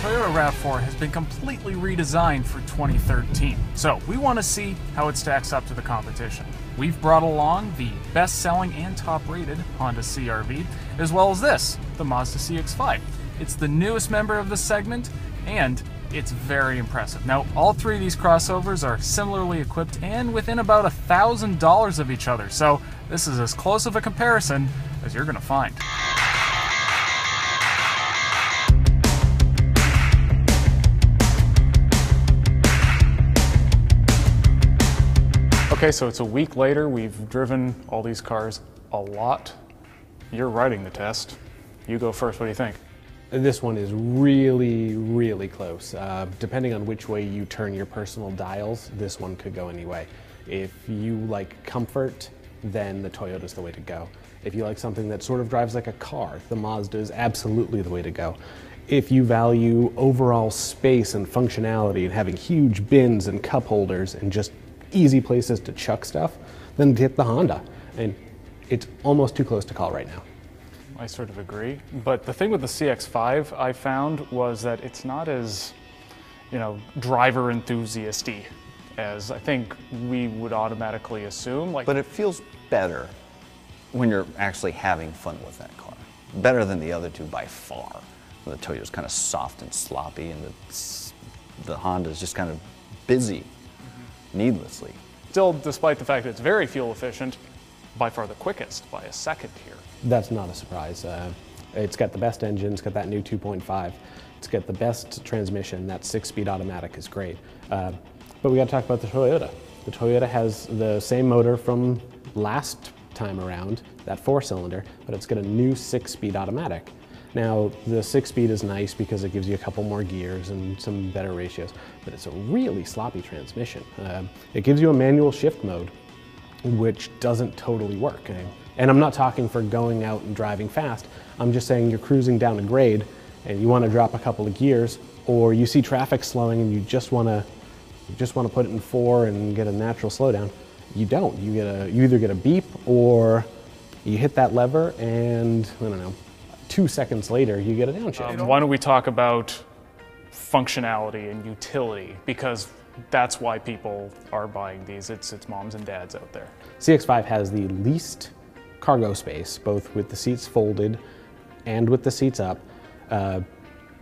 Toyota RAV4 has been completely redesigned for 2013, so we want to see how it stacks up to the competition. We've brought along the best-selling and top-rated Honda CR-V, as well as this, the Mazda CX-5. It's the newest member of the segment, and it's very impressive. Now, all three of these crossovers are similarly equipped and within about $1,000 of each other, so this is as close of a comparison as you're going to find. Okay, so it's a week later. We've driven all these cars a lot. You're riding the test. You go first. What do you think? This one is really, really close. Depending on which way you turn your personal dials, this one could go any way. If you like comfort, then the Toyota's the way to go. If you like something that sort of drives like a car, the Mazda is absolutely the way to go. If you value overall space and functionality and having huge bins and cup holders and just easy places to chuck stuff, then get the Honda. And it's almost too close to call right now. I sort of agree, but the thing with the CX-5 I found was that it's not as, driver enthusiasty as I think we would automatically assume. But it feels better when you're actually having fun with that car. Better than the other two by far. The Toyota's kind of soft and sloppy, and the Honda's just kind of busy. Needlessly. Still, despite the fact that it's very fuel efficient, by far the quickest by a second here. That's not a surprise. It's got the best engine, it's got that new 2.5, it's got the best transmission, that 6-speed automatic is great. But we gotta talk about the Toyota. The Toyota has the same motor from last time around, that 4-cylinder, but it's got a new 6-speed automatic. Now, the 6-speed is nice because it gives you a couple more gears and some better ratios, but it's a really sloppy transmission. It gives you a manual shift mode, which doesn't totally work. And I'm not talking for going out and driving fast. I'm just saying you're cruising down a grade and you want to drop a couple of gears, or you see traffic slowing and you just want to put it in 4 and get a natural slowdown. You don't. You either get a beep or you hit that lever and, I don't know, 2 seconds later, you get a downshift. Why don't we talk about functionality and utility, because that's why people are buying these. It's moms and dads out there. CX-5 has the least cargo space, both with the seats folded and with the seats up,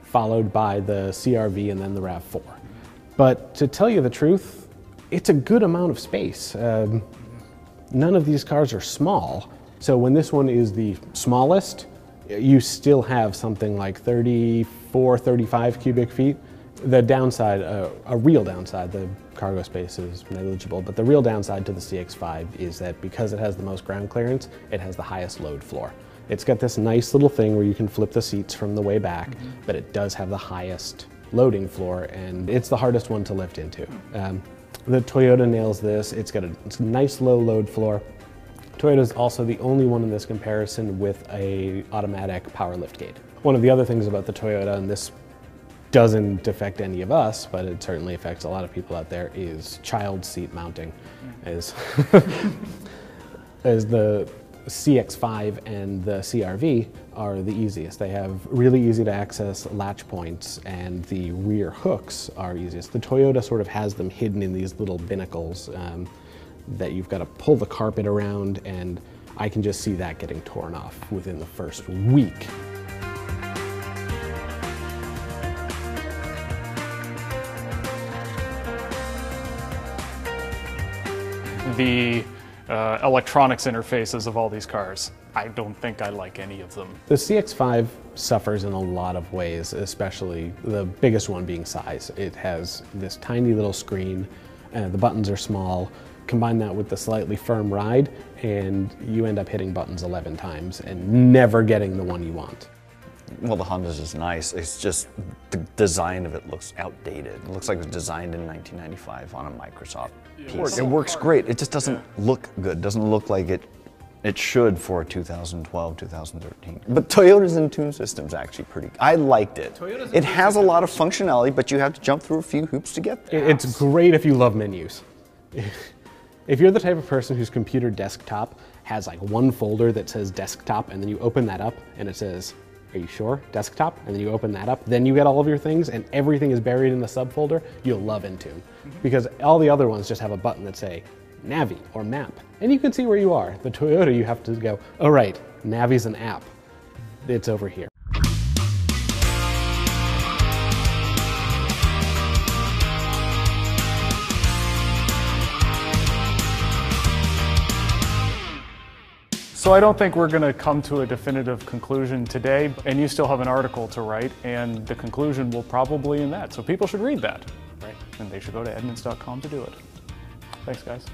followed by the CR-V and then the RAV4. But to tell you the truth, it's a good amount of space. None of these cars are small, so when this one is the smallest, you still have something like 34, 35 cubic feet. The downside, a real downside, the cargo space is negligible, but the real downside to the CX-5 is that because it has the most ground clearance, it has the highest load floor. It's got this nice little thing where you can flip the seats from the way back, but it does have the highest loading floor, and it's the hardest one to lift into. The Toyota nails this. It's a nice low load floor. Toyota is also the only one in this comparison with a automatic power lift gate. One of the other things about the Toyota, and this doesn't affect any of us, but it certainly affects a lot of people out there, is child seat mounting. As the CX-5 and the CR-V are the easiest. They have really easy to access latch points, and the rear hooks are easiest. The Toyota sort of has them hidden in these little binnacles that you've got to pull the carpet around, and I can just see that getting torn off within the first week. The electronics interfaces of all these cars, I don't think I like any of them. The CX-5 suffers in a lot of ways, especially the biggest one being size. It has this tiny little screen, the buttons are small. Combine that with the slightly firm ride, and you end up hitting buttons 11 times and never getting the one you want. Well, the Honda's is nice. It's just the design of it looks outdated. It looks like it was designed in 1995 on a Microsoft piece. It works great. It just doesn't look good. It doesn't look like it should for 2012, 2013. But Toyota's Entune system's actually pretty. I liked it. It has a lot of functionality, but you have to jump through a few hoops to get there. It's great if you love menus. If you're the type of person whose computer desktop has like one folder that says desktop, and then you open that up and it says Are you sure? Desktop, and then you open that up. Then you get all of your things, and everything is buried in the subfolder. You'll love Intune, because all the other ones just have a button that say Navi or Map, and you can see where you are. The Toyota, you have to go, oh right, Navi's an app. It's over here. So I don't think we're going to come to a definitive conclusion today, and you still have an article to write, and the conclusion will probably in that. So people should read that, right? And they should go to Edmunds.com to do it. Thanks, guys.